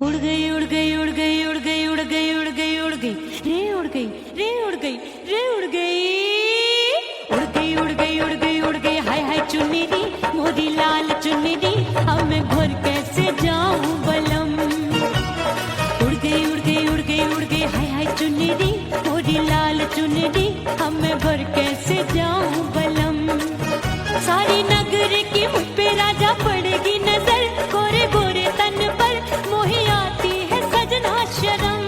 उड़ गई उड़ गई उड़ गई उड़ गई उड़ गई उड़ गई उड़ गई रे उड़ गई रे उड़ गई रे उड़ गई उड़ गई उड़ गई उड़ गई उड़ गई हाय हाय चुन्नी दी मोरी लाल चुन्नी दी अब मैं घर कैसे जाऊं बलम। उड़ गई उड़ गई उड़ गई उड़ गई हाय हाय चुन्नी दी मोरी लाल चुन्नी दी अब मैं घर कैसे जाऊं बलम। सारी नगर की मुझ पे राजा पड़ेगी नजर गोरे गोरे तन पर मोही आती है सजना शर्म।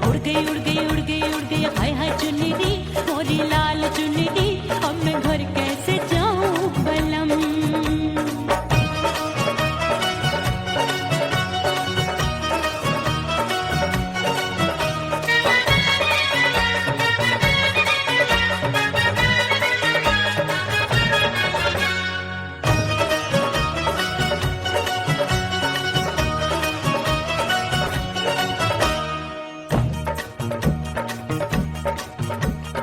उड़ गई उड़ गई उड़ गई उड़ गई हाय हाय चुन्नी दी मोरी लाल चुन्नी दी अब मैं घर कैसे जाऊं बलम।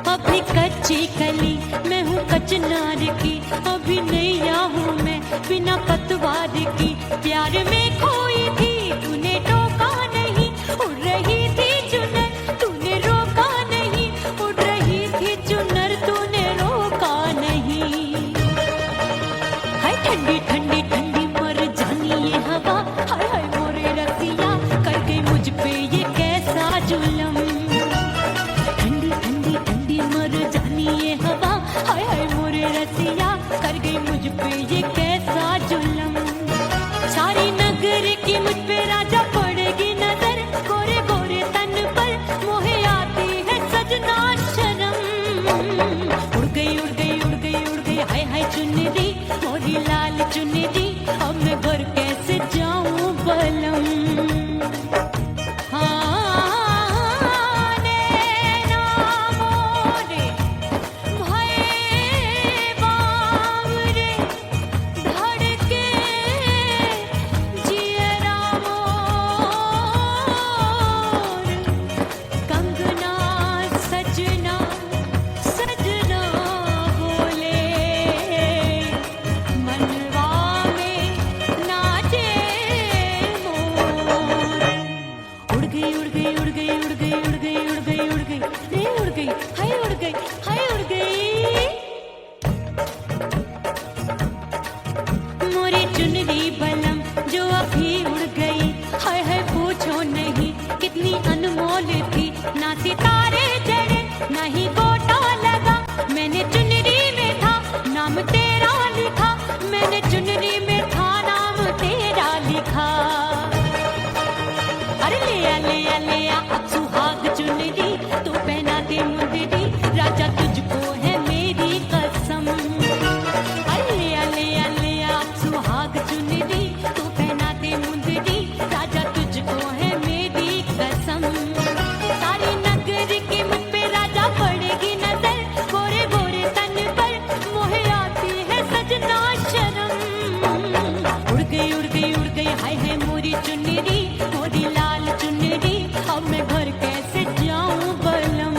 अभी कच्ची कली मैं हूँ कचनार की अभी नैया हूँ मैं बिना पतवार की प्यार में खोई थी तूने टोका नहीं उड़ रही थी चुनर तूने रोका नहीं उड़ रही थी चुनर तूने रोका नहीं। हाय ठंडी ठंडी ठंडी मर जानी ये हवा हाय हाय मोरे रसिया कर गई मुझ पे ये कैसा जुलम। ठंडी ठंडी ठंडी मर जानी ये हवा हाय हाय मोरे रसिया कर गई मुझ पे ये कैसा जुलम। सारी नगर की मुझ पे राजा पड़ेगी नजर गोरे गोरे तन पर मोहे आती है सजना शर्म। उड़ गई उड़ गई उड़ गई उड़ गई हाय हाय चुन्नी दी मोरी लाल चुन्नी दी अब मैं घर कैसे जाऊं बलम। कितनी अनमोल थी ना सितारे चढ़े ना ही गोटा लगा मैंने चुनरी में था नाम तेरा लिखा मैंने चुनरी में था नाम तेरा लिखा। अरे ले आ अब सुहाग चुनरी तू पहना दे मुंदरी राजा तुझको है मेरी कसम। अरे ले आ अब सुहाग चुनरी तू पहना दे मुंदरी राजा तुझको है मेरी कसम। सारी नगर की मुझ पे राजा पड़ेगी नजर गोरे गोरे तन पर मोहे आती है सजना शर्म। उड़ गई उड़ गई उड़ गई हाय हाय मोरी चुन्नी मोरी लाल चुन्नी अब मैं घर कैसे जाऊं बलम।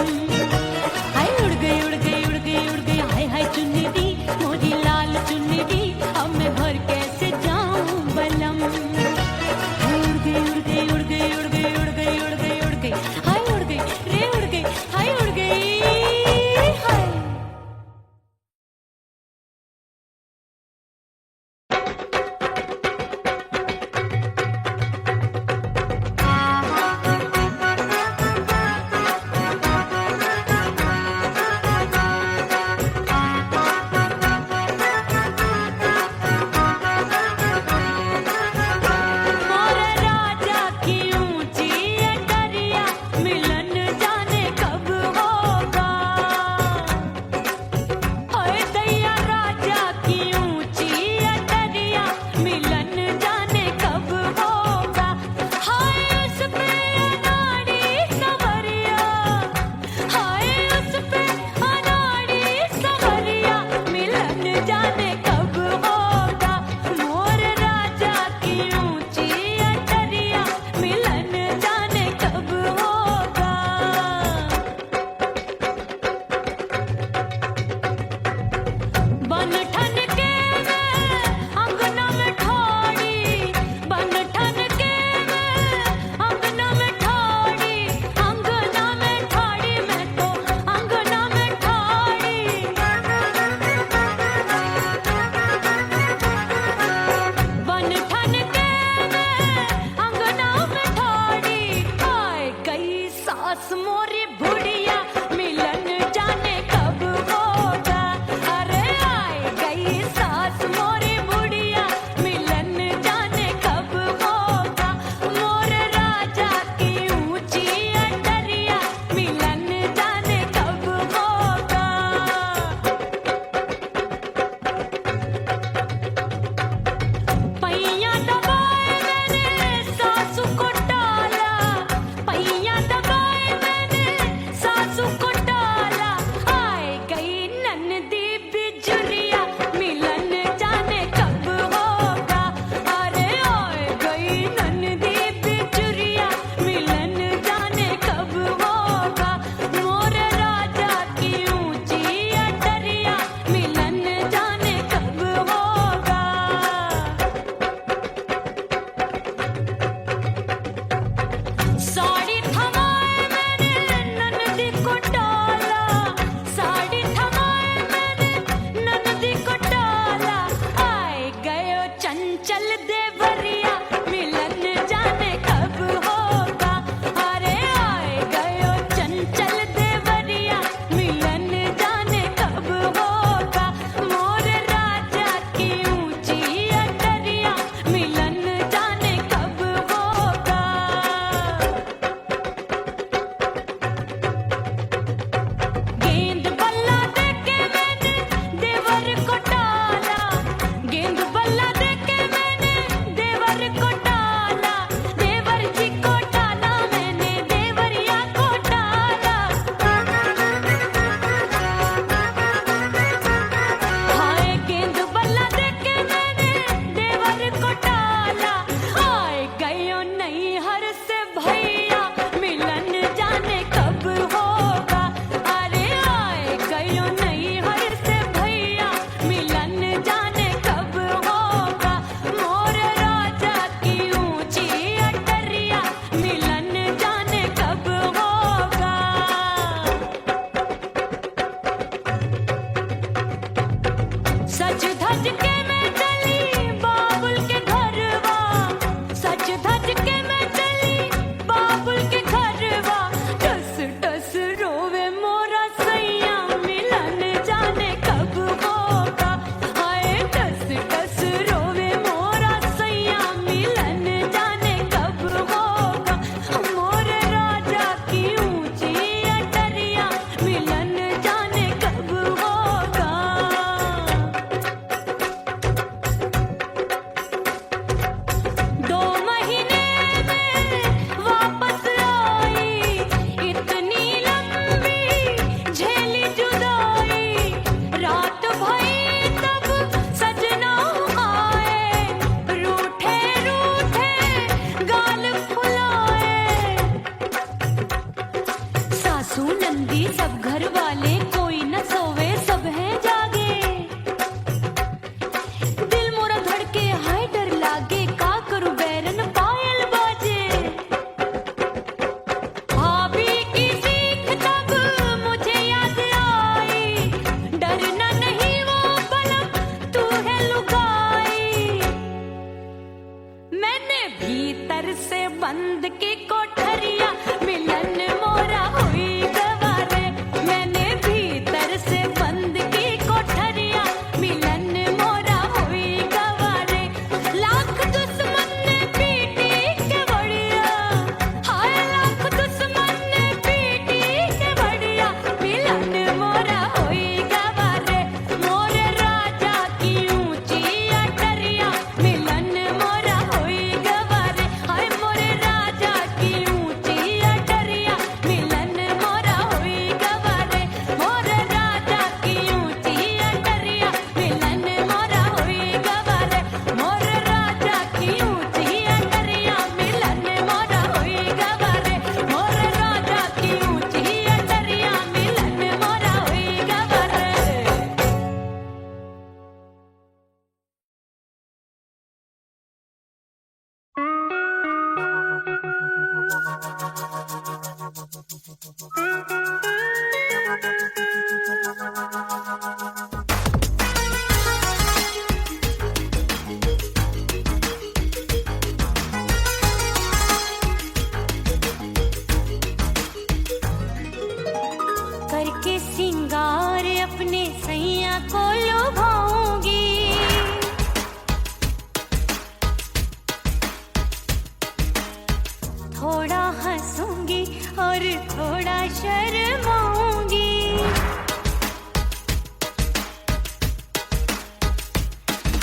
हाय उड़ गई उड़ गई उड़ गई उड़ गई हाय हाय चुन्नी मोरी लाल चुन्नी अब मैं घर कैसे जाऊं बलम। उड़ गई उड़ गई उड़ गई उड़ गई उड़ गई उड़ गई उड़ गई हाय उड़ गई रे उड़ गई हाय उड़ गई हाय। भीतर से बंद की कोठरिया मिलन मोरा हुई गवारे मैंने भीतर से बंद की कोठरिया मिलन मोरा हुई गवारे लाख दुश्मन ने पीटी के बढ़िया हाय लाख दुश्मन ने पीटी के बढ़िया मिलन मोरा हुई गवारे मोरे राजा की ऊंची अटरिया मिलन मोरा हुई गवारे हाय मोरे राजा की ऊंची अटरिया मिलन मोरा हुई गवारे मोरे राजा की ऊंची अटरिया मिलन मोरा हुई गवारे मोरे राजा की ऊंची अटरिया मिलन मोरा हुई गवारे मोरे राजा की ऊंची अटरिया मिलन मोरा हुई गवारे करके सिंगार अपने सैया को लुभाऊंगी थोड़ा हंसूंगी और थोड़ा शर्माऊंगी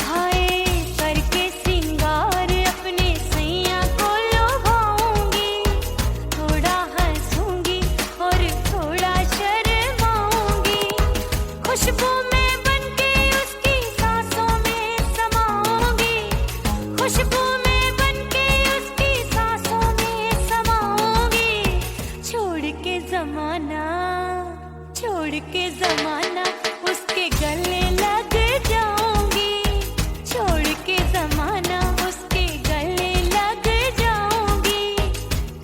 हाय करके सिंगार अपने सैया को लुभाऊंगी थोड़ा हंसूंगी और थोड़ा शर्माऊंगी खुशबू में बनके उसकी सांसों में समाऊंगी खुशबू में बनके उसकी सांसों में समाऊंगी छोड़ के जमाना उसके गले लग जाऊंगी छोड़ के जमाना उसके गले लग जाऊंगी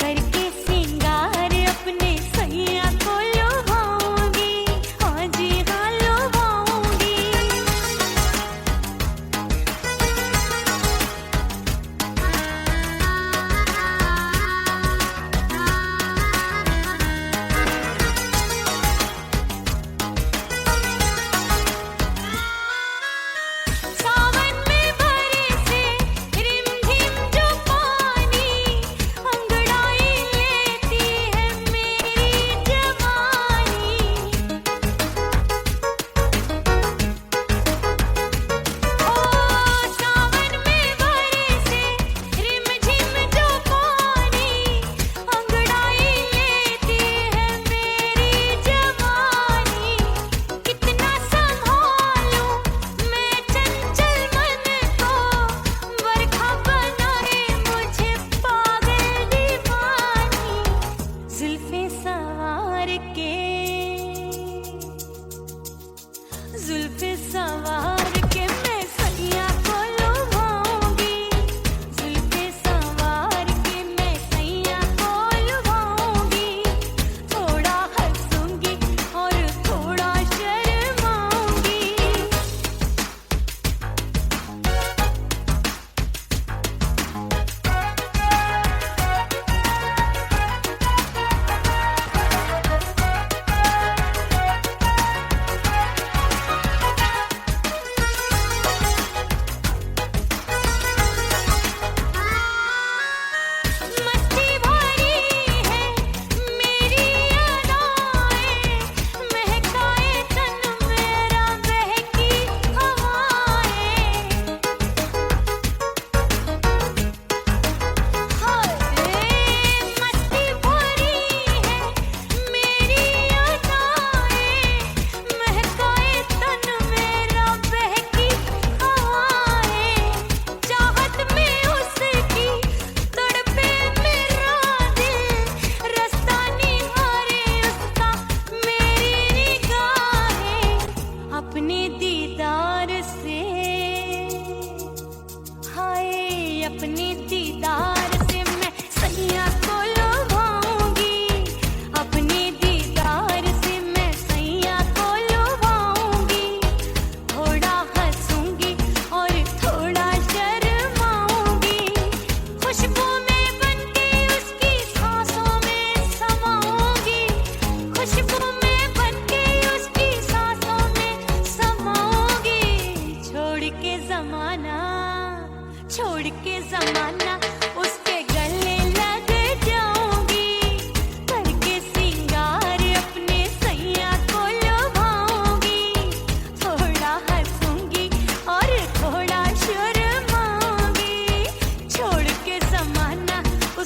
करके सिंगार अपने सैया को लुभाऊंगी हाँ जी हाँ लुभाऊंगी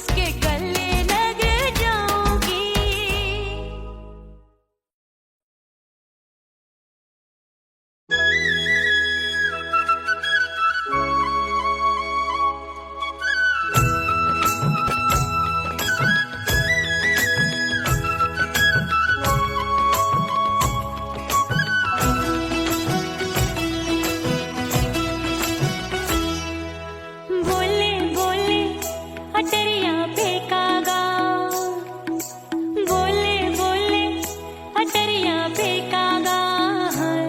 उसके गले लग जाऊंगी। बोले बोले अटरिया पे कागा, बोले बोले अटरिया पे कागा, हाय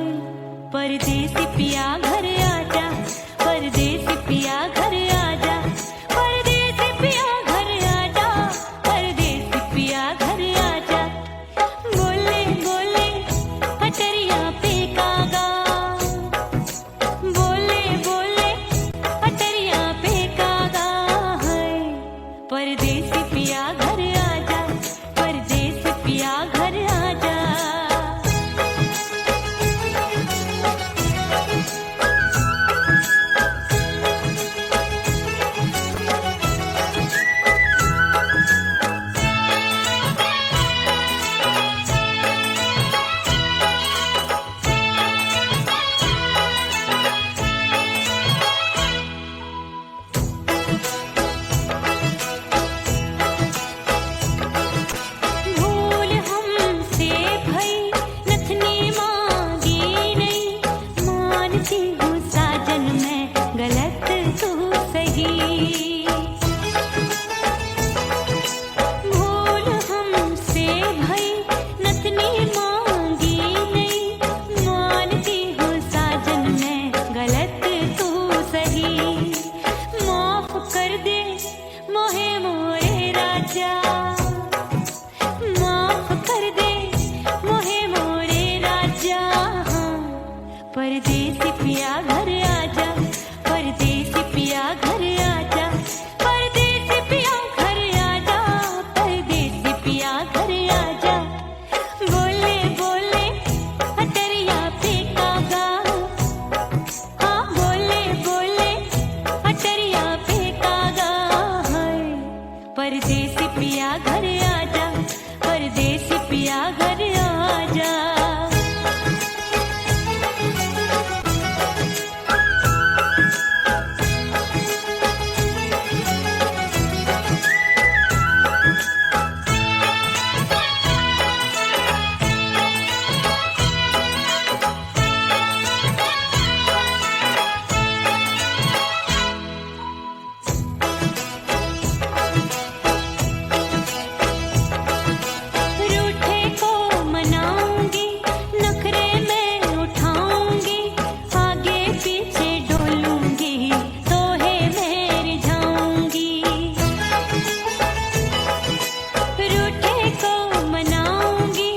परदेसी पिया घर आजा, परदेसी पिया घर आजा, परदेसी पिया घर आजा, परदेसी पिया घर आजा। बोले बोले अटरिया पे कागा, बोले बोले अटरिया पे कागा, है परदेसी पिया घर आजा, परदेसी पिया घर आजा। भूल हमसे भई नथनी मांगी नहीं, मानती हूँ साजन मैं गलत तू सही। भूल हमसे भई नथनी मांगी नहीं, मानती हूँ साजन मैं गलत तू सही। माफ कर दे मोहे मोरे राजा, माफ कर दे मोहे मोरे राजा, हाँ परदेसी पिया घर आजा, परदेसी पिया घर आजा, परदेसी पिया घर आजा, परदेसी पिया घर आजा। बोले बोले अटरिया पे कागा, हाँ बोले बोले अटरिया पे कागा, हाय परदेसी पिया घर आजा, परदेसी पिया घर आजा। रूठे को मनाऊंगी, नखरे में उठाऊंगी, आगे पीछे डोलूंगी, तोहे में रिझाऊंगी। रूठे को मनाऊंगी,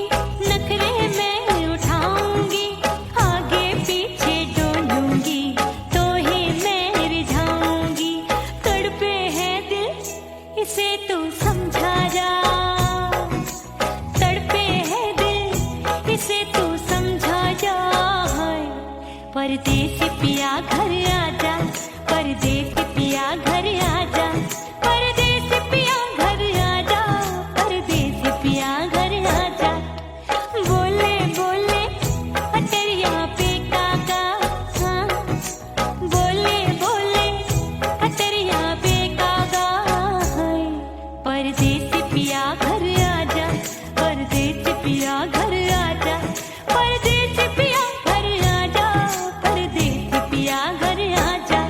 नखरे में उठाऊंगी, आगे पीछे डोलूंगी, तोहे में रिझाऊंगी। तड़पे है दिल इसे तू समझा जा, तड़पे है दिल इसे तू समझा जा, हाय परदेसी पिया घर आजा, परदेसी पिया घर आजा, परदेसी पिया घर आजा, परदेसी पिया घर आजा। बोले बोले अटरिया पे कागा, हाँ बोले बोले अटरिया पे कागा, हाय परदेसी पिया घर आजा, परदेसी पिया घर आजा, परदेसी पिया घर आजा, परदेसी पिया घर आजा।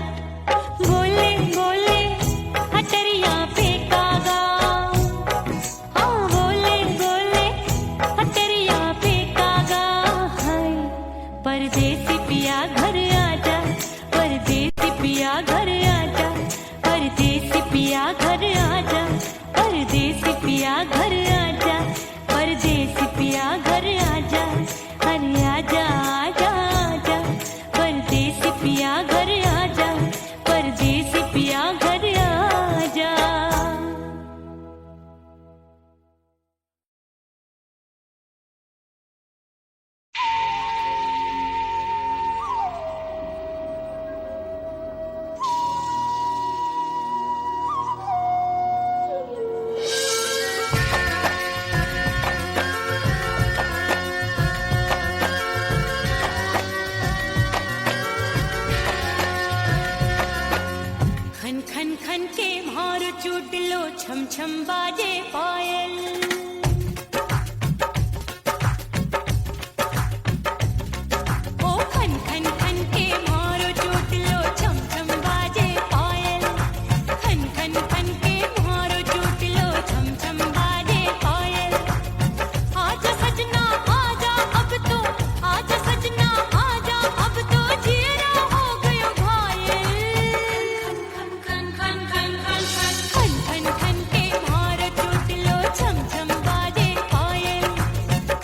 बोले बोले अटरिया पे कागा, हाँ बोले बोले अटरिया पे कागा, हाय परदेसी पिया घर आजा, परदेसी पिया घर आजा, परदेसी पिया घर आजा, परदेसी पिया घर आजा, परदेसी पिया घर आजा, अरे आजा आजा आजा, परदेसी पिया घर आजा, परदेसी पिया घर आजा। लो छम छम बाजे पायल। ओ खन खन खन के मारो चोट लो छम छम बाजे पायल। खन खन खन के मारो चोट लो छम छम बाजे पायल। आजा सजना आजा अब तो, आजा सजना आजा अब तो जिया हो गयो घायल। खन खन खन खन खन खन खन के मारो चोट लो छम छम बाजे पायल।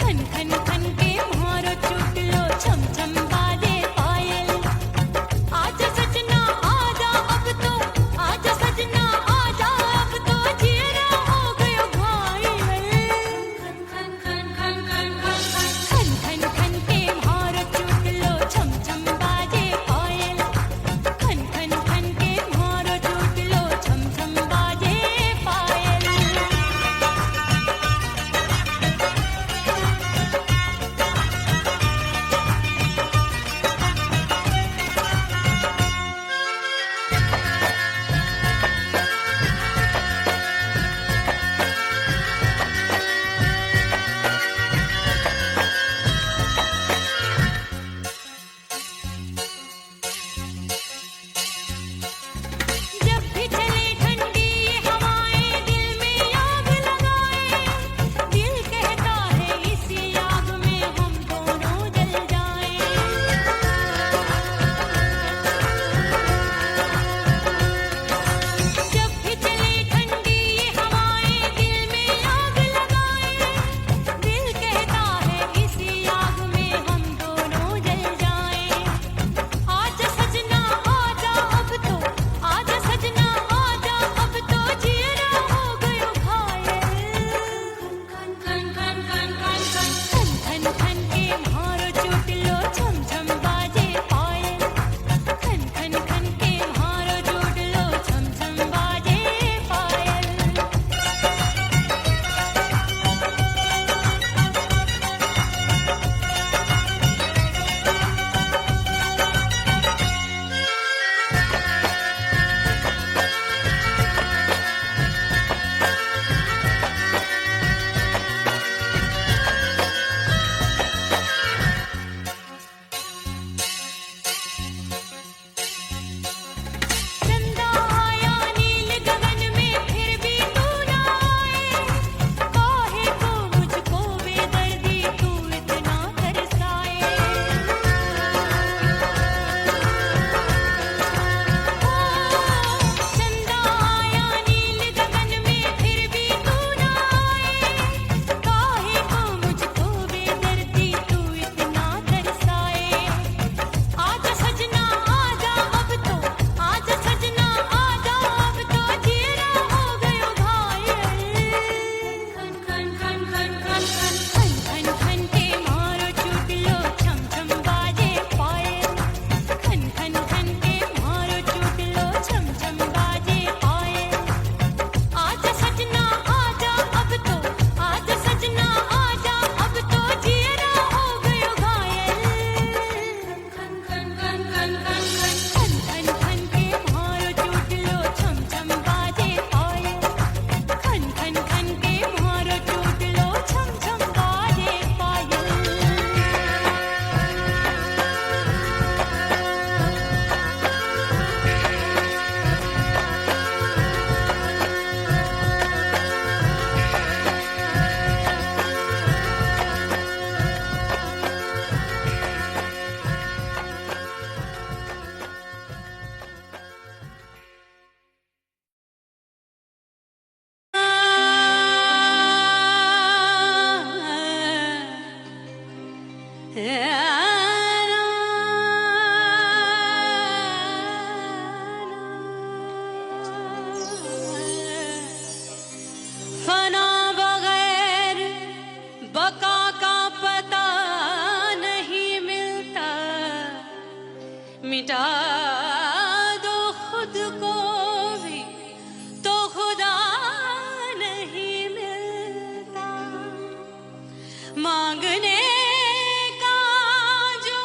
खन खन खन के मारो चोट लो छम छम बाजे पायल। आजा सजना आजा अब तो, आजा सजना आजा अब तो जिया हो गयो घायल। खन खन खन खन खन खन खन के मारो चोट लो छम छम बाजे पायल। खन खन खन के मारो चोट लो छम छम बाजे पायल। जब भी चले ठंडी ये हवाएं दिल में आग लगाए। दिल कहता है इसी आग में हम दोनों जल जाएं। जब भी चले ठंडी ये हवाएं दिल में आग लगाए। दिल कहता है इसी आग में हम दोनों जल जाएं। आजा सजना आजा अब तो, आजा सजना आजा अब तो जिया हो गयो घायल। खन खन खन खन खन खन खन के मारो चोट लो छम छम बाजे पायल। खन खन खन के मारो चोट लो छम छम बाजे पायल। चंदा आया नील गगन में फिर भी तू ना आए। काहे को मुझको बेदर्दी तू इतना तरसाए। चंदा आया नील गगन में फिर भी तू ना आए। काहे को मुझको बेदर्दी तू इतना तरसाए। आजा सजना आजा अब तो, आजा सजना आजा अब तो जिया हो गयो घायल। खन खन खन खन खन खन खन के मारो चोट लो छम छम बाजे पायल। खन खन खन के मारो चोट लो छम छम बाजे पायल। आजा सजना आजा अब तो, आजा सजना आजा अब तो जिया हो गयो घायल। खन खन खन खन खन खन खन के मारो चोट लो छम छम बाजे पायल। खन खन खन के मारो चोट लो छम छम बाजे पायल। फना बगैर बका का पता नहीं मिलता। मिटा दो खुद को भी तो खुदा नहीं मिलता। मांगने का जो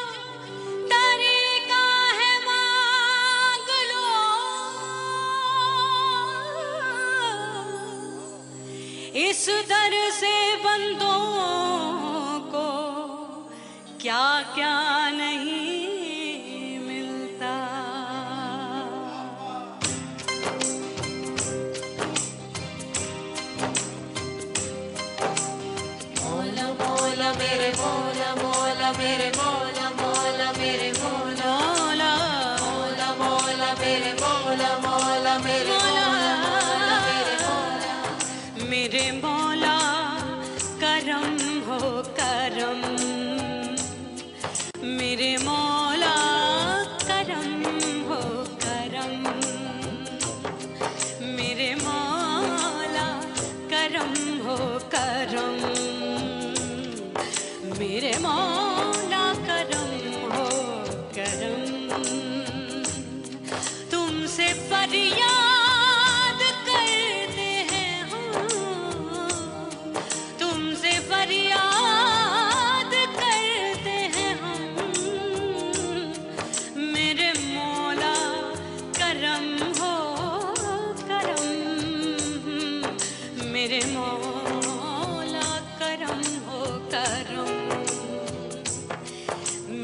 तरीका है मांग लो। इस दर से बंदों को क्या क्या नहीं मिलता। मौला मौला मेरे मौला मौला मेरे मौला मौला मेरे मौला मौला मौला मेरे मौला मौला मेरे मौला मौला मेरे मौला। मेरे मौला करम हो करम, मेरे मौला करम हो करम, मेरे मौला करम हो करम, मेरे मौला करम हो करम। तुमसे फरियाद करते हैं हम, तुमसे फरियाद करते हैं हम, मेरे मौला करम हो करम, मेरे मौला करम हो करम,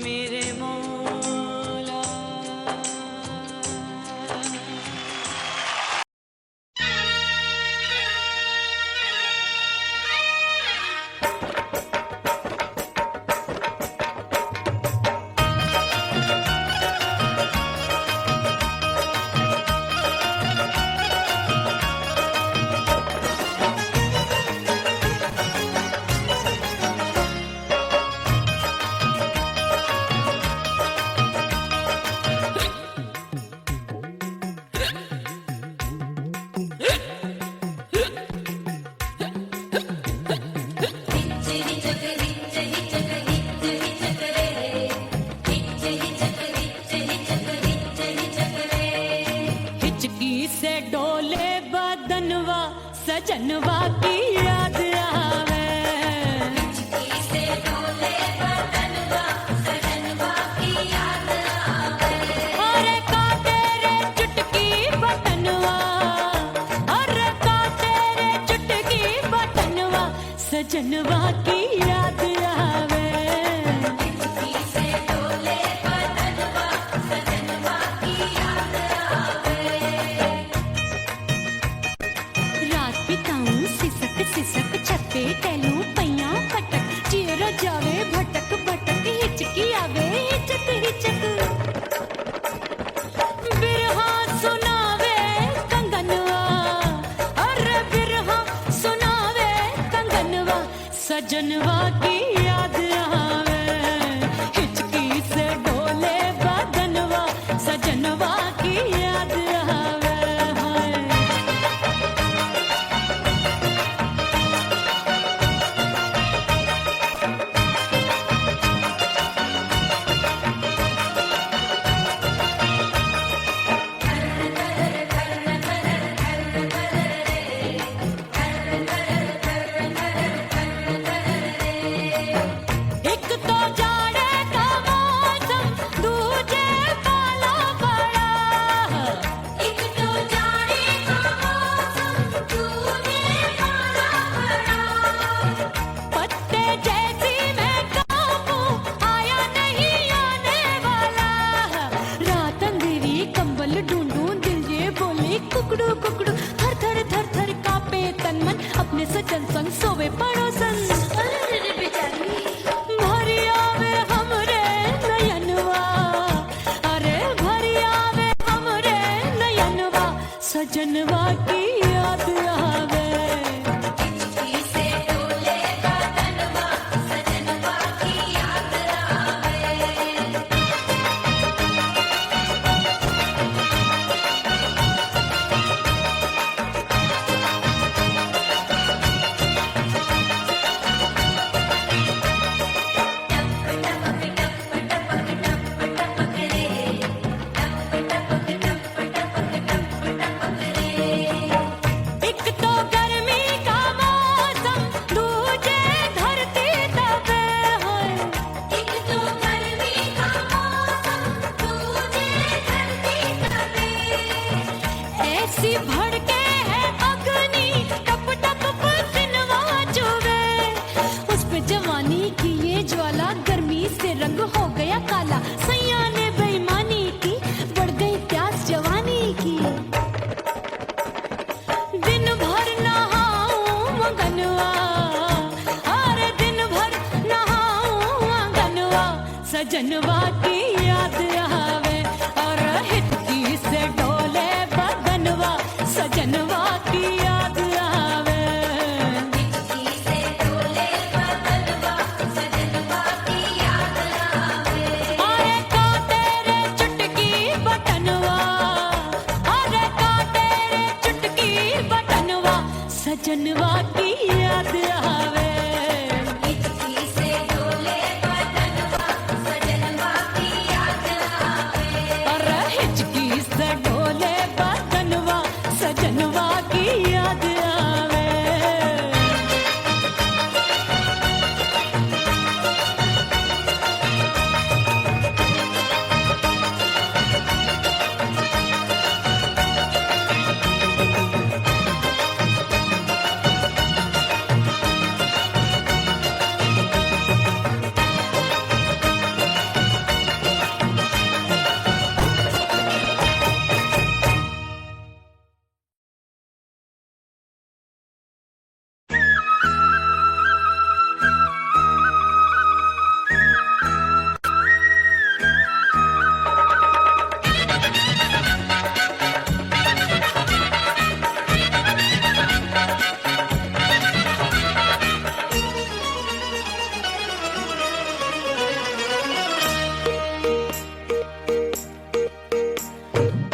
मेरे मौला। हिचकी से डोले बदनवा सजनवा की याद आवे, हिचकी से डोले बदनवा सजनवा की याद आवे। अरे का तेरे चुटकी बटनवा, अरे का तेरे चुटकी बटनवा सजनवा की याद आवे। हिचकी से डोले बदनवा सजनवा की याद आवे। रात बिताऊं सिसक सिसक छत्ते टहलूं पैया पटक, चेहरा जावे भटक भटक, हिचकी आवे हिचक हिचक। बिरहा सुनावे कंगनवा, अरे बिरहा सुनावे कंगनवा सजनवा की याद आवे। हिचकी से डोले बदनवा सजनवा की याद आवे। हाय एक तो जाड़े का मौसम, दूजे पाला पड़ा, सजनवा की याद आवे और हिचकी से डोले बदनवा सजनवा की याद आवे हिचकी से डोले बदनवा सजनवा की याद आवे अरे का तेरे चुटकी बटनवा अरे का तेरे चुटकी बटनवा सजनवा की याद आवे हिचकी से डोले बदनवा सजनवा की याद आवे अरे हिचकी से डोले बदनवा सजनवा की याद आवे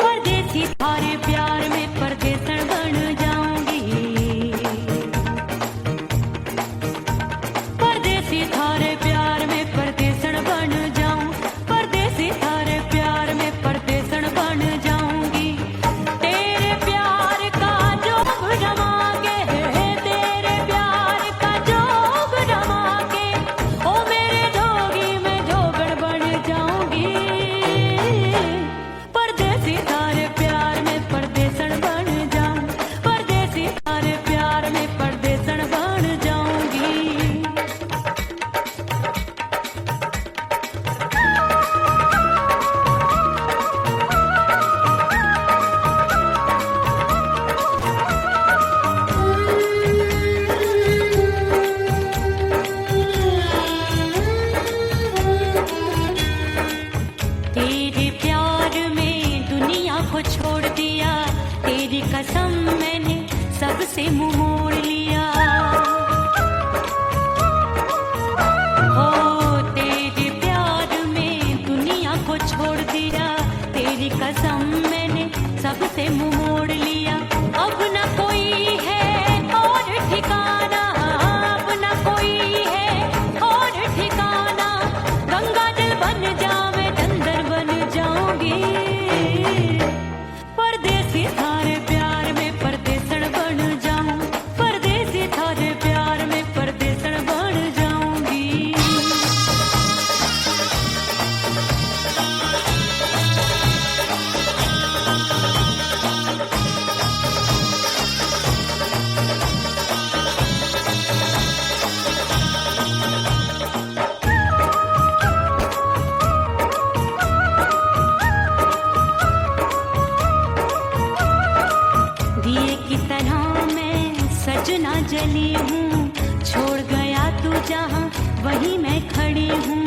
परदेसी थारे प्यार में परदेसन बन जाऊंगी परदेसी थारे प्यार में परदेसन बन जाऊं परदेसी थारे प्यार में परदेसन बन जाऊंगी तेरे प्यार का जोग रमा के तेरे प्यार का जोग रमा के ओ मेरे जोगी मैं जोगड़ बन जाऊंगी परदेसी थारे प्यार में परदेसन बन जाऊं परदेसी थारे प्यार में परदेसन बन जाऊंगी तेरे प्यार में दुनिया को छोड़ दिया तेरी कसम मैंने सबसे मुंह मोड़ लिया हो तेरे प्यार में दुनिया को छोड़ दिया तेरी कसम मैंने सबसे मुंह मोड़ लिया अब न कोई है और ठिकाना अब न कोई है और ठिकाना गंगा जल बन जावे चंदर बन जाऊंगी परदेसी थारे प्यार में परदेसन बन जाऊं परदेसी थारे प्यार में परदेसन बन जाऊंगी दिए की तरह मैं सजना जली हूँ छोड़ गया तू जहाँ वहीं मैं खड़ी हूँ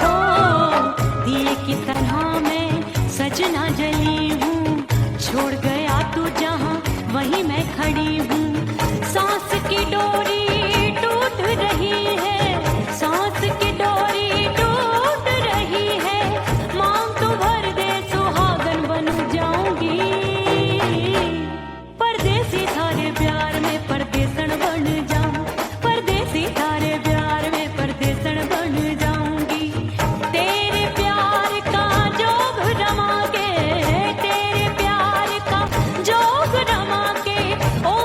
ओ दिए की तरह मैं सजना जली हूँ छोड़ गया तू जहाँ वहीं मैं खड़ी हूँ सांस की डोरी टूट रही है सांस की डोरी टूट रही है मांग तू भर दे सुहागन बन जाऊंगी परदेसी थारे प्यार में परदेसन बन जाऊं परदेसी थारे प्यार में परदेसन बन जाऊंगी तेरे प्यार का जोग रमा के तेरे प्यार का जोग रमा के ओ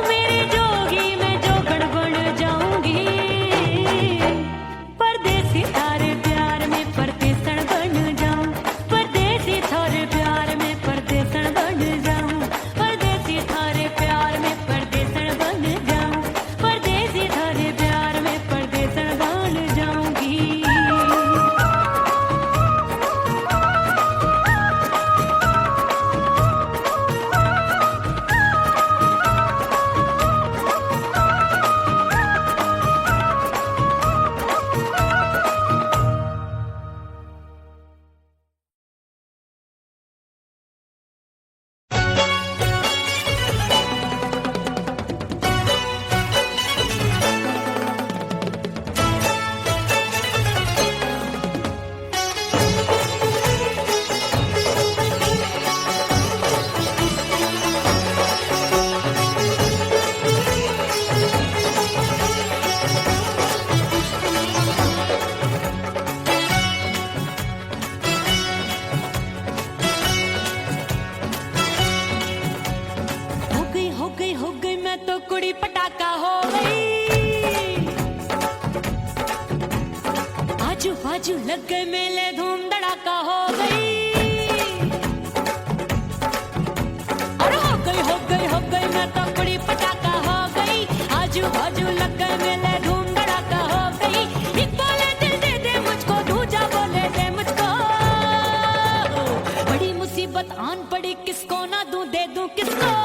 तो कुड़ी पटाखा हो गई। आजू बाजू लग गए मेले, धूम धड़ाका हो गई। अरे हो गई मैं तो कुड़ी पटाखा हो गई। आजू बाजू लग गए मेले, धूम धड़ाका हो गई। एक बोले दिल दे दे मुझको, दूजा बोले दे मुझको। बड़ी मुसीबत आन पड़ी, किसको ना दूं दे दूं किसको।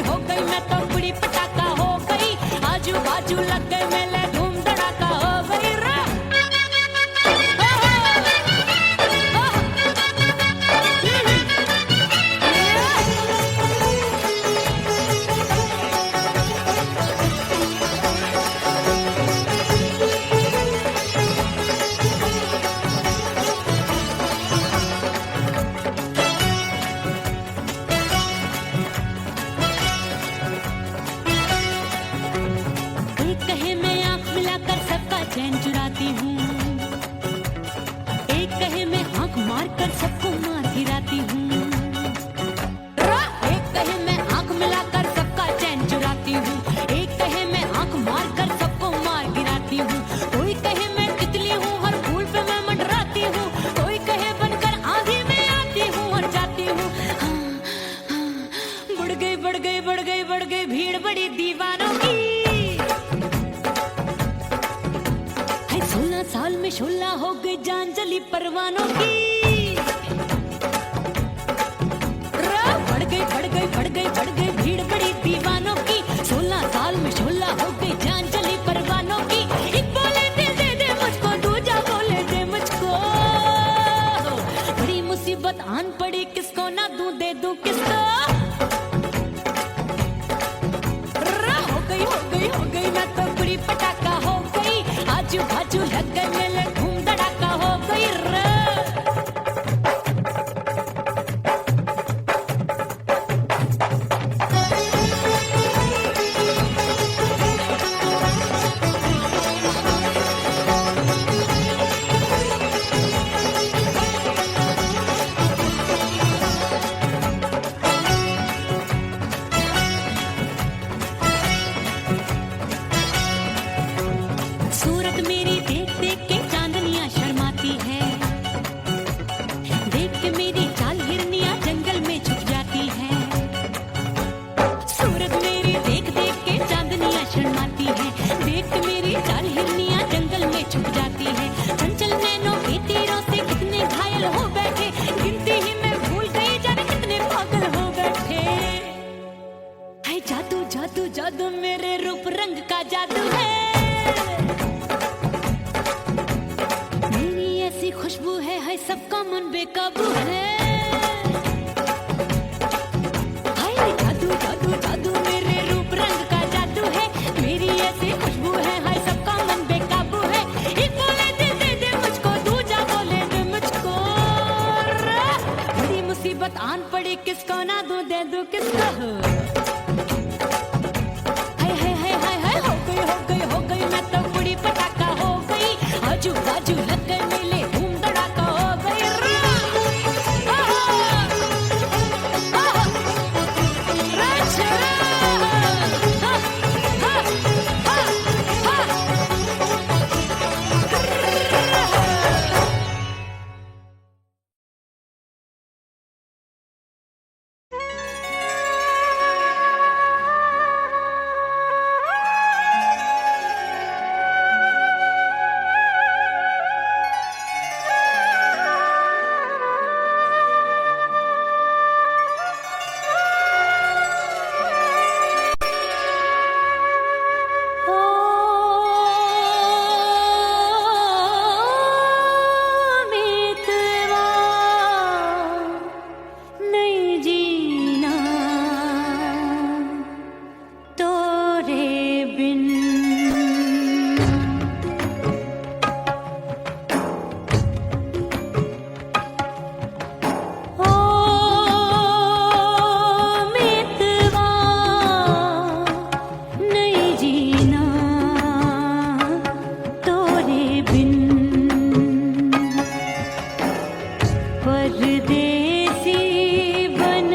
हो गई मैं तो कुड़ी पटाखा हो गई। आजू बाजू लग गए मेले, धूम धड़ाका हो गई रे। चैन चुराती हूँ, एक कहे मैं आंख मार कर सबको मार गिराती हूँ। एक कहे मैं आंख मिलाकर सबका चैन चुराती हूँ, एक कहे मैं आंख मार कर सबको मार गिराती हूँ। कोई कहे मैं तितली हूँ, हर फूल पे मैं मंडराती हूँ। कोई कहे बनकर आंधी में आती हूँ और जाती हूँ। बढ़ गई भीड़ बड़ी दीवानों की। 16 साल में शोला हो गई, जान जली परवानों की। बढ़ गई भीड़ बड़ी दीवानों की। 16 साल में शोला हो गई, जान जली परवानों की। एक बोले दिल दे दे मुझको, दूजा बोले दे मुझको। बड़ी मुसीबत आन पड़ी, किसको ना दूं दे दूं किसको। हो गई मैं तो कुड़ी पटाखा हो गई। आजू बाजू लग गए मेले, धूम धड़ाका हो गई रे। सूरत मेरी देख देख के चांदनियां शर्माती है। देख के मेरी चाल हिरनियां जंगल में छुप जाती है। सूरत मेरी देख देख के चांदनियां शर्माती है। देख के मेरी चाल हिरनियां जंगल में छुप जाती है। चंचल नैनों के तीरों से कितने घायल हो बैठे, गिनती ही मैं भूल गई जाने कितने पागल हो बैठे। है जादू जादू जादू मेरे रूप रंग का जादू है। खुशबू है सबका मन बेकाबू है। हाय जादू जादू जादू मेरे रूप रंग का जादू है। मेरी ऐसी खुशबू है, हाय सबका मन बेकाबू है। एक बोले दिल दे दे मुझको, दूजा बोले दे मुझको। बड़ी मुसीबत आन पड़ी, किसको ना दूं दे दूं किसको। हो गई मैं तो कुड़ी पटाखा हो गई। आजू बाजू लग गए मेले, धूम धड़ाका हो गई रे। परदेसी बन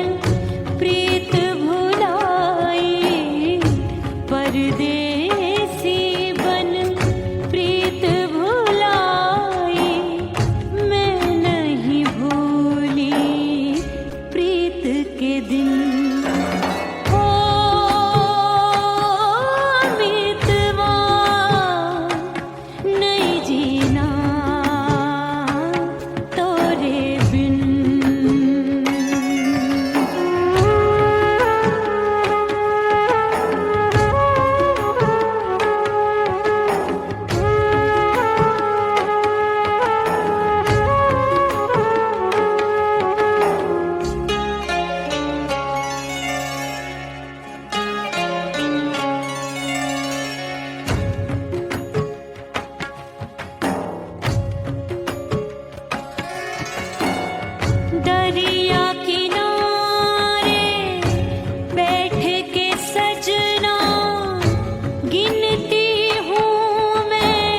दरिया किनारे बैठ के सजना गिनती हूँ मैं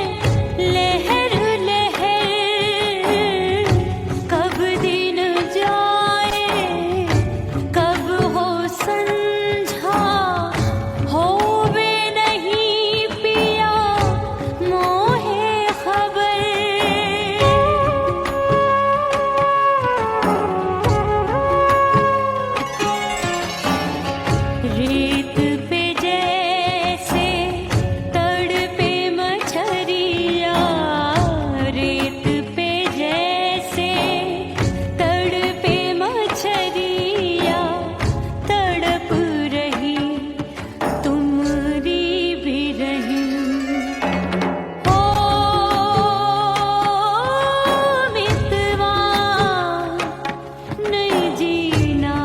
लहर लहर, कब दिन जाए कब हो संझा, होवे नहीं पिया मोहे खबर। रेत पे जैसे तड़पे मछरिया, रेत पे जैसे तड़पे मछरिया, तड़प रही तुम्हारी भी रही। ओ मितवा नहीं जीना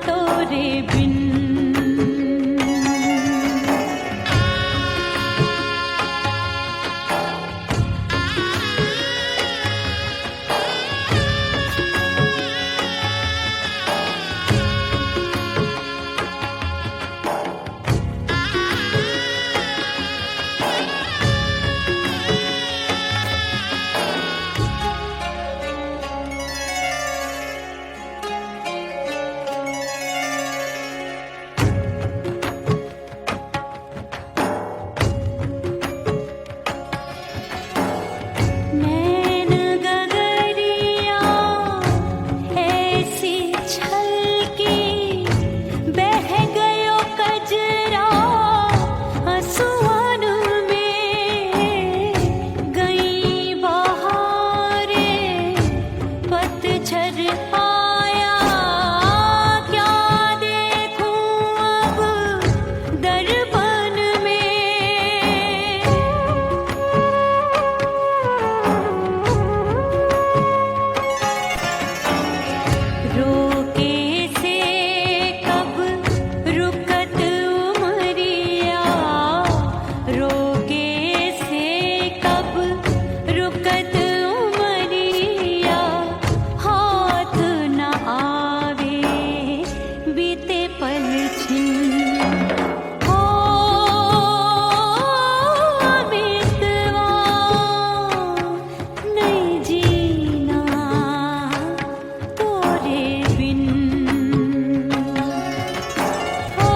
तोरे बिन। नैन गगरिया ऐसी छलकी, बह गयो कजरा आंसुओं में। गई बहारें पतझर आया, क्या देखूं अब दर्पण में। रोके से कब रुकत उमरिया, रोके से कब रुकत उमरिया, हाथ न आवे बीते पल छिन। ओ मितवा नहीं जीना तोरे बिन। ओ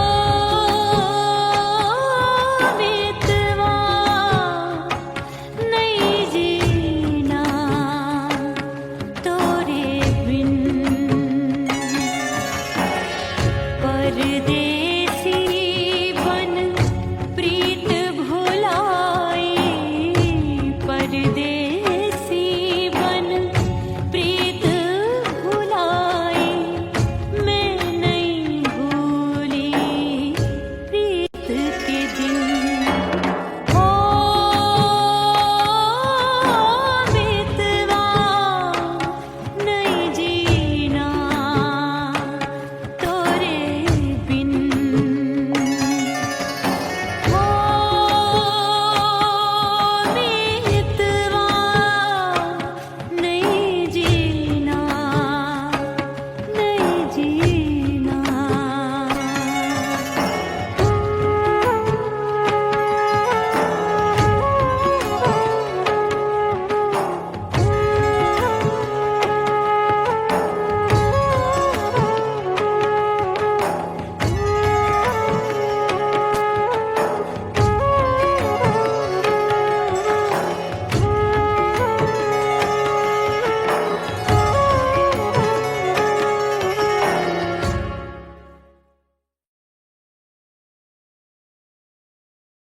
मितवा नहीं जीना तोरे बिन। परदेसी बन प्रीत भुलाई, परदेसी बन प्रीत भुलाई, मैं नहीं भूली प्रीत के दिन। ओ मितवा नहीं जीना तोरे बिन। ओ मितवा नहीं जीना, नहीं जीना।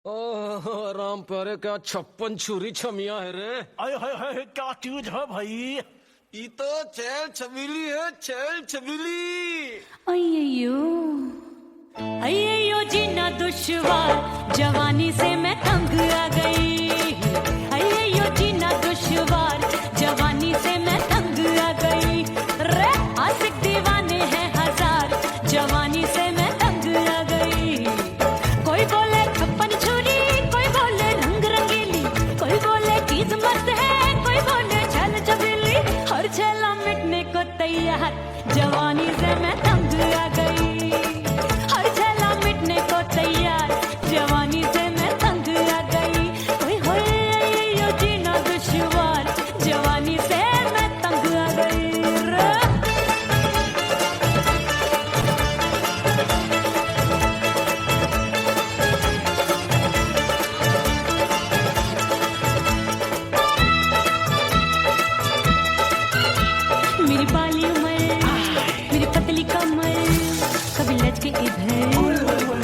ओह राम प्यारे, क्या 56 छुरी छमिया है रे। हाय हाय हाय, क्या चीज है भाई? ये तो चैल छबीली है, चैल छबीली। अय्यो अय्यो जीना दुश्वार, जवानी से मैं तंग आ गई। अय्यो जीना दुश्वार, जवानी से मैं तंग आ गई। रे आशिक दीवाने हैं हजार, जवानी से मैं तंग आ गई। कोई बोले 56 छुरी, कोई बोले रंग रंगीली, कोई बोले चीज मस्त है, कोई बोले छल छबीली। हर छला मिट तैयार, जवानी से मैं तंग आ गई। हर छला मिटने को तैयार, जवानी से मैं तंग आ गई। ओए होए यो जीना दुश्वार, जवानी से मैं तंग आ गई रे। मेरी बाली उम्र, मेरी पतली कमर, कभी लचके इधर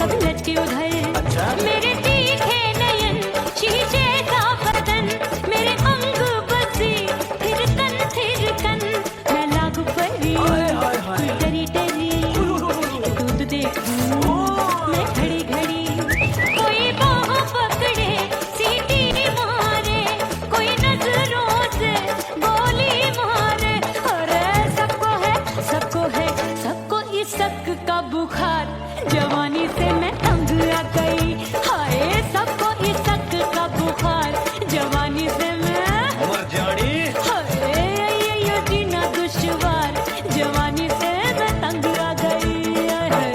कभी लचके उधर। मेरे तीखे नयन, शीशे सा बदन, मेरे अंग बसी थिरकन। मैं लागू परी कोई डरी डरी, दूध देखूं मैं घड़ी घड़ी। कोई बाह पकड़े सीटी मारे, कोई नजरों से गोली मारे। अरे सबको इसक का बुखार, जवानी से मैं तंग आ गई। हाय सबको इसक का बुखार, जवानी से मैं मर जानी। हाय यो जीना दुश्वार, जवानी से मैं तंग आ गई। हाय।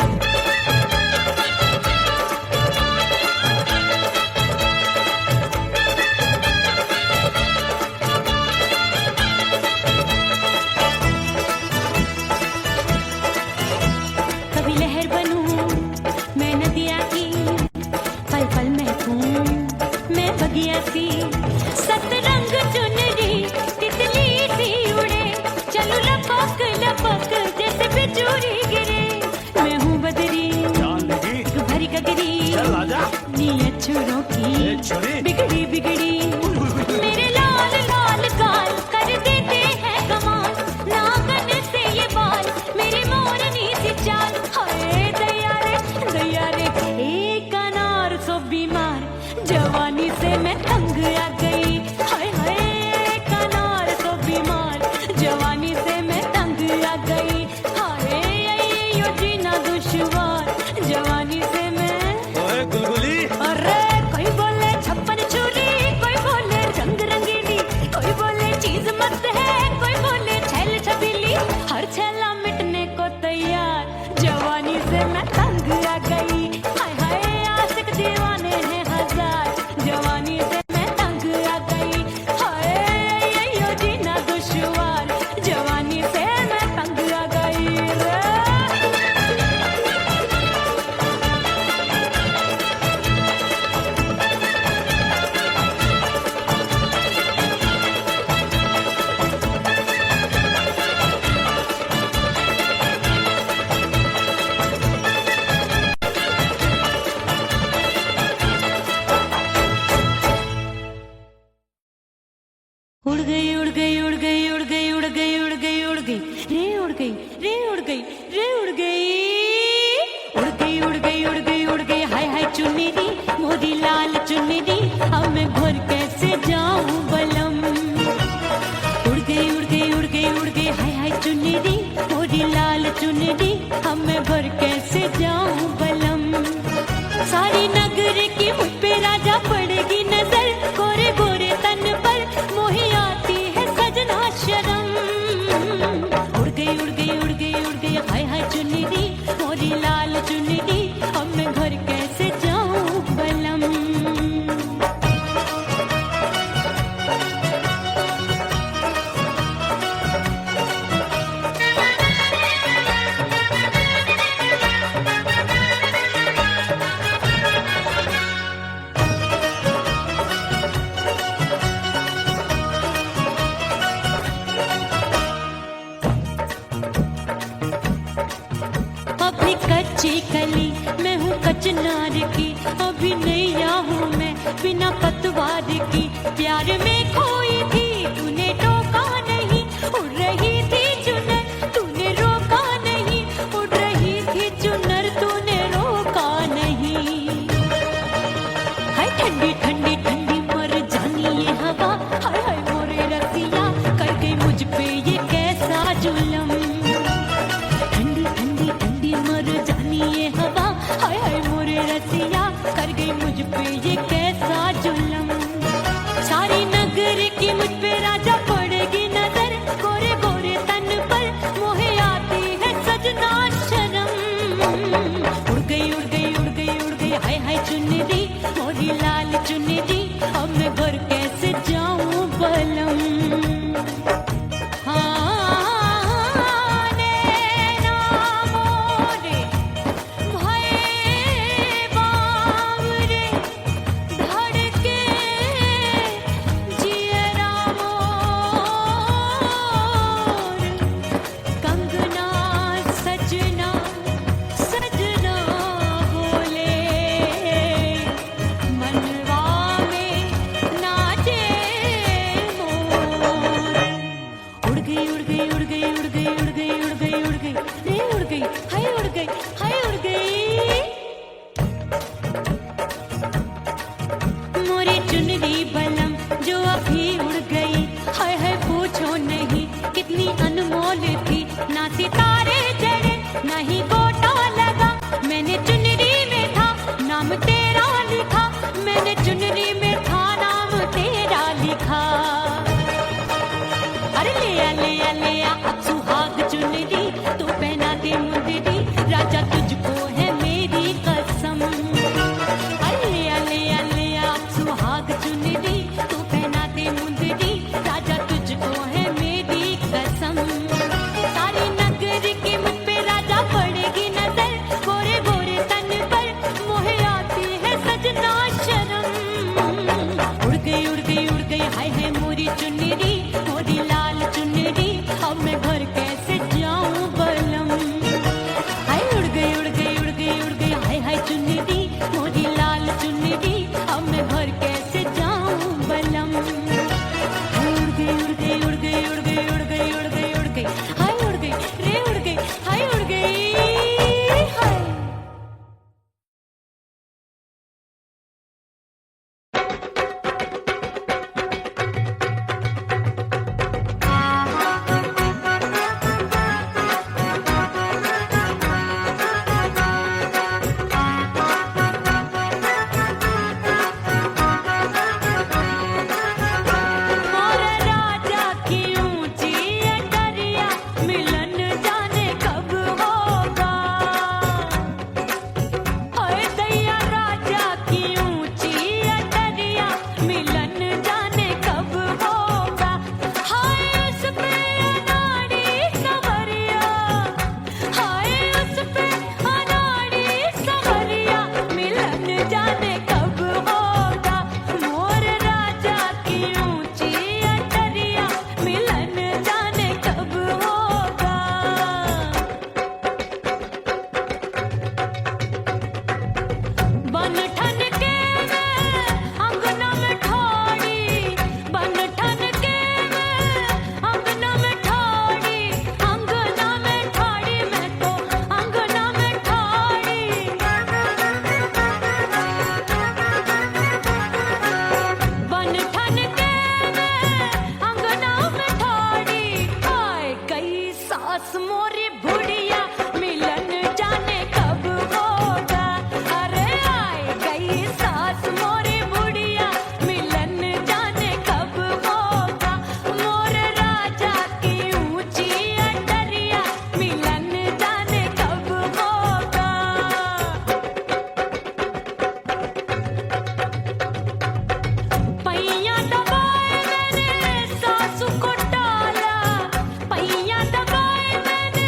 कभी लहर बनूं मैं नदिया की, पल पल महकूं मैं बगिया सी। सतरंग चुनरी तितली सी उड़े, चलूं लपक लपक जैसे बिजुरी गिरे। मैं हूँ बदरी एक भरी गगरी, नीयत छुरों की बिगड़ी बिगड़ी। मेरे लाल लाल गाल कर देते हैं कमाल, नागन से ये बाल मेरी मोरनी सी चाल। हाय दैया रे एक अनार सो बीमार, जवानी से मैं तंग आ गई। हाय हाय एक अनार सो बीमार, जवानी से मैं तंग आ गई। हाय यो जीना दुश्वार, जवानी से मैं। ओए गुलगुली, अरे कोई बोले छप्पन छुरी, कोई बोले रंग रंगीली, कोई बोले चीज मस्त है, कोई बोले छैल छबीली। हर छेला मिटने को तैयार, जवानी से मैं तंग आ गई। हाय हाय आशिक दीवाने हैं हजार, जवानी से मैं तंग आ गई। हाय यो जीना दुश्वार, जवानी से मैं तंग आ गई रे। उड़ गई उड़ गई उड़ गई उड़ गई उड़ गई उड़ गई उड़ गई रे, उड़ गई रे, उड़ गई रे, उड़ गई उड़ गई उड़ गई उड़ गई उड़ गई। हाय हाय चुन्नी दी मोरी लाल चुन्नी दी, अब मैं घर कैसे जाऊं बलम। उड़ गई उड़ गई उड़ गई उड़ गई हाय हाय चुन्नी दी मोरी लाल चुन्नी दी, अब मैं घर कैसे जाऊं बलम। सारी नगर की मुझ पे राजा पड़ेगी नजर, गोरे गोरे तन पर मोही आती है सजना शर्म। उड़ गई उड़ गई उड़ गई उड़ गई हाय हाय चुन्नी दी मोरी लाल चुन्नी दी, अब मैं घर कैसे जाऊं बलम। अभी कच्ची कली मैं हूँ कचनार की, अभी नैया हूँ मैं बिना पतवार की। प्यार में खोई थी तूने टोका नहीं, उड़ रही थी चुनर तूने रोका नहीं, उड़ रही थी चुनर तूने रोका नहीं। हाय ठंडी ठंडी ठंडी मर जानी ये हवा, हाय हाय मोरे रसिया कर गई मुझ पे ये कैसा जुलम। ठंडी ठंडी ठंडी मर जानी ये हवा, हाय हाय मोरे रसिया कर गई मुझ पे ये कैसा जुलम। सारी नगर की मुझ पे राजा पड़ेगी नजर, गोरे गोरे तन पर उड़ गई उड़ गई उड़ गई उड़ गई उड़ गई रे उड़ गई हाय उड़ गई हाय उड़ गई मोरी चुनरी बलम जो अभी उड़ गई हाय हाय पूछो नहीं कितनी अनमोल थी ना सितारे जड़े ना ही गोटा लगा मैंने चुनरी में था नाम तेरा लिखा मैंने चुनरी में था नाम तेरा लिखा अरे ले आ अब सुहाग चुनरी तू पहना दे मुंदरी राजा तुझको है मेरी कसम अरे ले आ अब सुहाग चुनरी तू पहना दे मुंदरी राजा तुझको है मेरी कसम सारी नगरी की मुझ पे राजा पड़ेगी नजर गोरे गोरे तन पर मोहे आती है सजना शर्म उड़ गई हाय है मोरी चुनरी मोरी लाल चुनरी अब मैं घर कैसे जाऊं बलम हाय उड़ गई हाय हाय चुनरी मोरी लाल चुनरी अब मैं घर कैसे जाऊं बलम हाय उड़ गई उड़ गई उड़ गई उड़ गई उड़ गई उड़ गई हाय उड़ गई रे उड़ गई हाय उड़ गई हाय मोर राजा की ऊंची अटरिया मिलन जाने कब होगा हाय दैया राजा की ऊंची अटरिया मिलन जाने कब होगा हाय उस पे अनाड़ी सवरिया हाय उस पे अनाड़ी सवरिया मिलन जाने कब होगा मोर राजा की ऊंची अटरिया मिलन जाने कब होगा बन ठन के मैं अंगना में ठाड़ी बन ठन के मैं अंगना में ठाड़ी मैं तो अंगना में ठाड़ी बन ठन के मैं अंगना में ठाड़ी आए गई सास मोरी बुढ़िया मिलन जाने कब होगा अरे आए गई सास मोरी बुढ़िया मिलन जाने कब होगा मोर राजा की ऊंची अटरिया मिलन जाने कब होगा पैया दबाए मैंने सासू को टाला पैया दबाए मैंने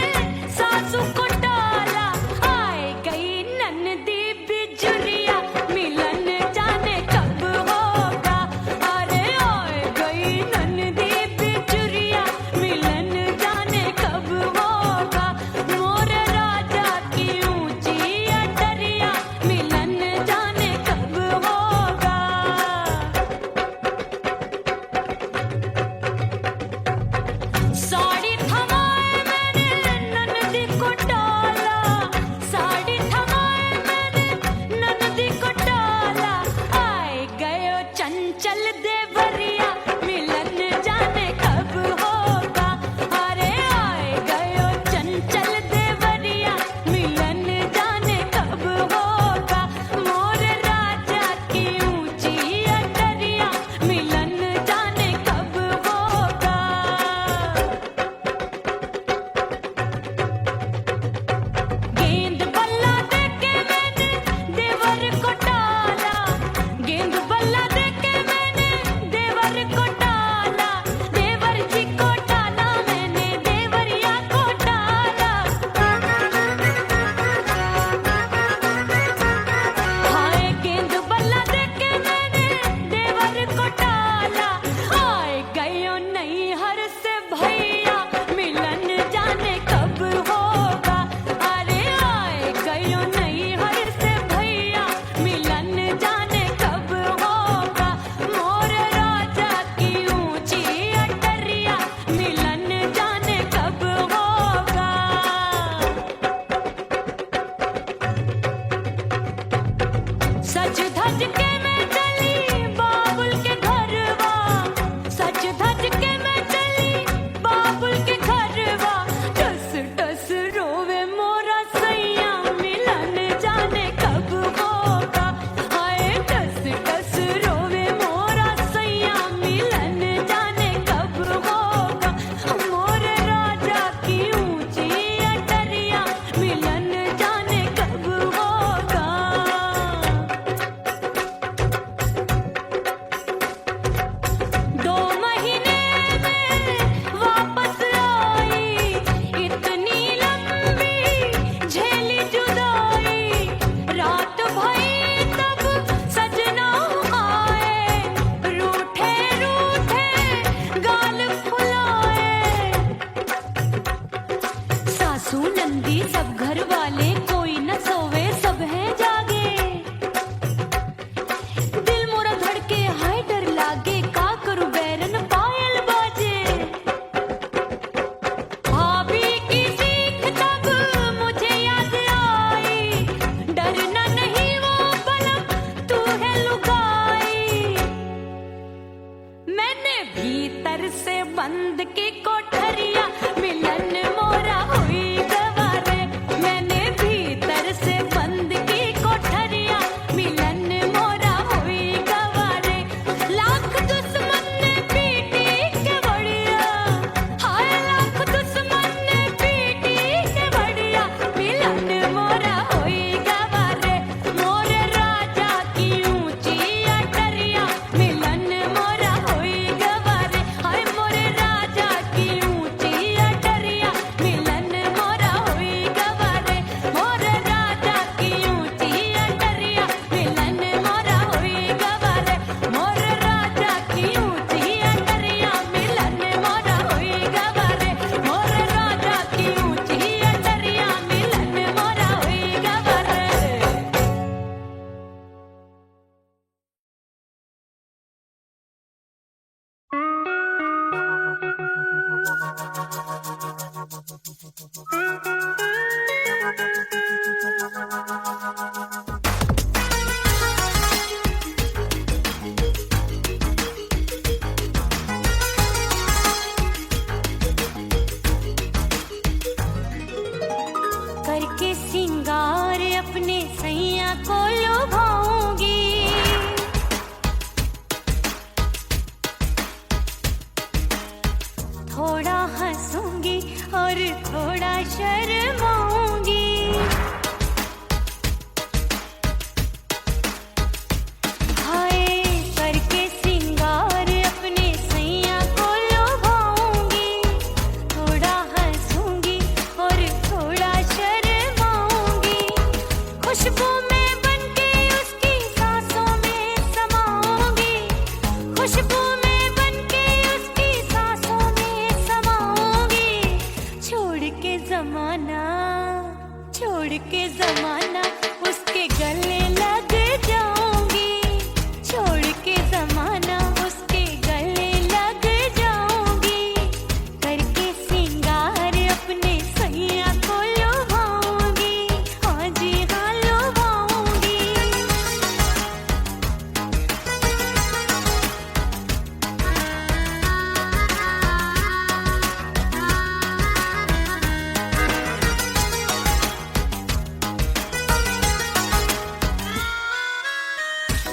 सासू नंदी सब घर वाले, कोई न सोवे सब है जागे। दिल मोरा धड़के हाय डर लागे, का करूं बैरन पायल बाजे। भाभी की सीख तब मुझे याद आई, डरना नहीं वो पलक तू है लुगाई। मैंने भीतर से बंद की कोठरिया, मिलन मोरा हुई गवारे। मैंने भीतर से बंद की कोठरिया, मिलन मोरा हुई गवारे। लाख दुश्मन ने पीटी के बढ़िया, हाय लाख दुश्मन ने पीटी के बढ़िया, मिलन मोरा हुई गवारे। मोरे राजा की ऊंची अटरिया, मिलन मोरा हुई गवारे। हाय मोरे राजा की ऊंची अटरिया, मिलन मोरा हुई गवारे। मोरे राजा की ऊंची अटरिया, मिलन मोरा हुई गवारे। मोरे राजा की ऊंची अटरिया, मिलन मोरा हुई गवारे। मोरे राजा की ऊंची अटरिया, मिलन मोरा हुई गवारे। करके सिंगार अपने सैया को लुभाऊंगी, थोड़ा हंसूंगी और थोड़ा शर्माऊंगी। हाय करके सिंगार अपने सैया को लुभाऊंगी, थोड़ा हंसूंगी और थोड़ा शर्माऊंगी। खुशबू में बनके उसकी सांसों में समाऊंगी, खुशबू में बनके उसकी सांसों में समाऊंगी। छोड़ के जमाना, छोड़ के जमाना उसके गले लग जाऊंगी। छोड़ के जमाना उसके गले लग जाऊंगी। करके सिंगार अपने सैया को लुभाऊंगी, हाँ जी हाँ लुभाऊंगी।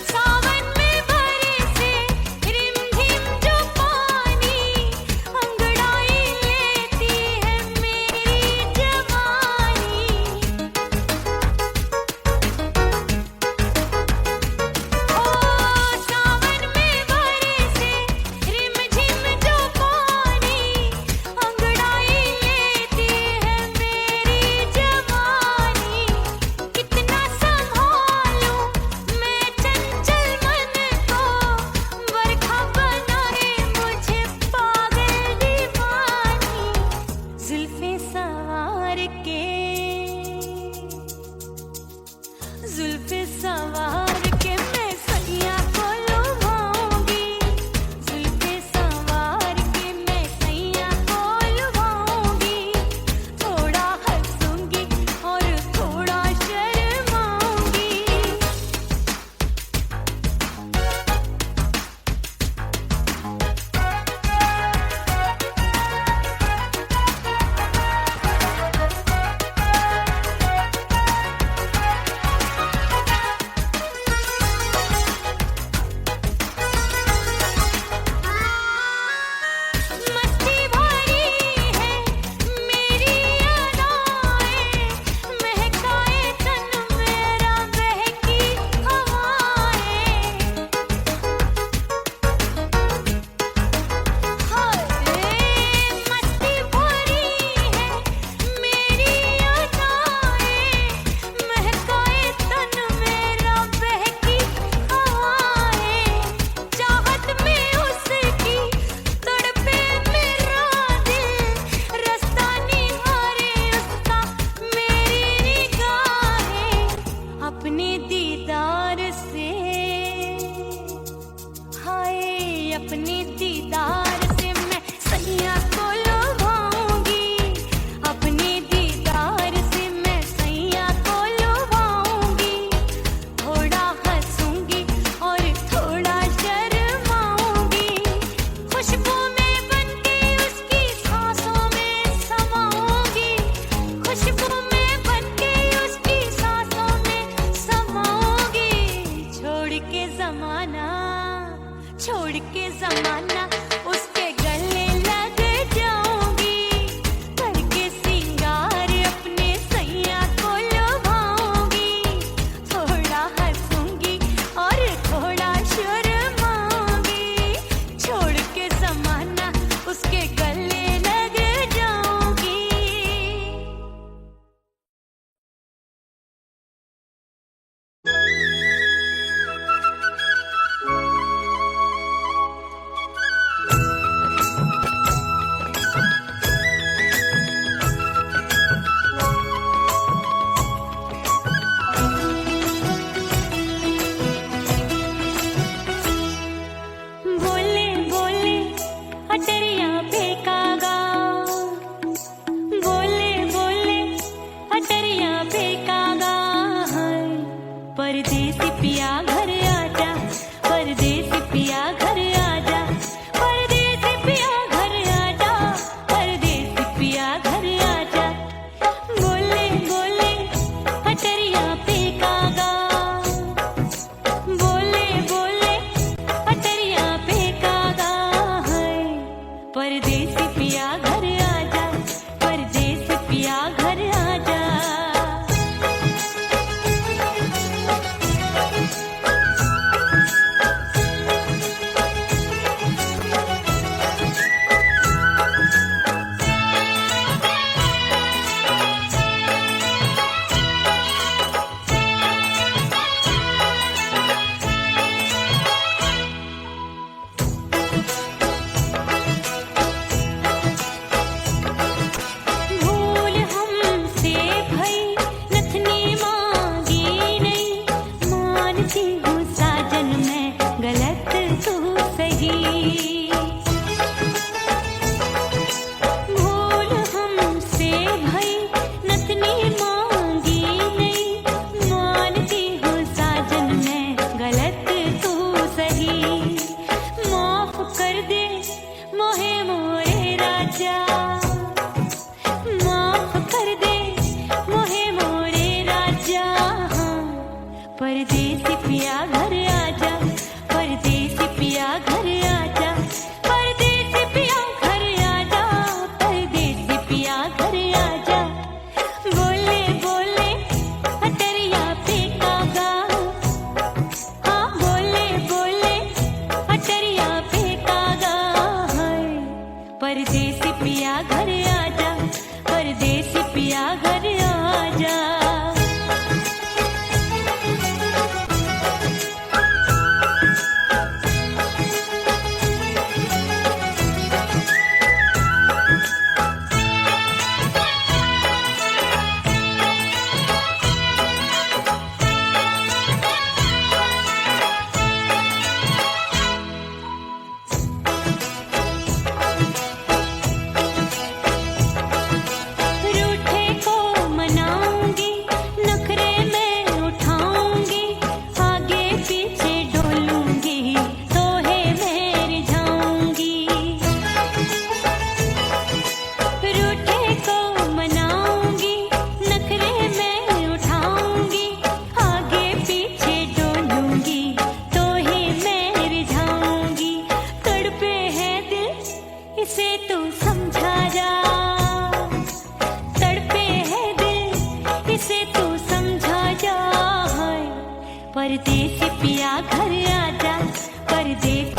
सावन में बरसे परदेसी पिया घर आजा, परदेसी पिया घर आजा, परदेसी पिया घर आजा, परदेसी पिया घर आजा। बोले बोले अटरिया पे कागा, बोले बोले अटरिया पे कागा है। परदेसी पिया घर आजा, परदेसी पिया घर आजा। भूल हमसे भई नथनी मांगी नहीं, मानती हूँ साजन मैं गलत तू सही। भूल हमसे भई नथनी मांगी नहीं, मानती हूँ साजन मैं गलत तू सही। माफ कर दे मोहे मोरे राजा, माफ कर दे मोहे मोरे राजा। हाँ, परदेसी पिया घर आजा, परदेसी पिया घर आजा, परदेसी पिया घर आजा, परदेसी पिया घर आजा। बोले बोले अटरिया पे कागा, हाँ बोले बोले अटरिया पे कागा है। परदेसी पिया घर आजा, परदेसी पिया घर आजा। रूठे को मनाऊंगी, नखरे में उठाऊंगी, आगे पीछे डोलूंगी, तोहे मैं रिझाऊंगी। रूठे को मनाऊंगी, नखरे में उठाऊंगी, आगे पीछे डोलूंगी, तोहे मैं रिझाऊंगी। तड़पे है दिल इसे तू समझा जा, तड़पे है दिल इसे तू समझा जा। परदेसी पिया घर आजा, परदेसी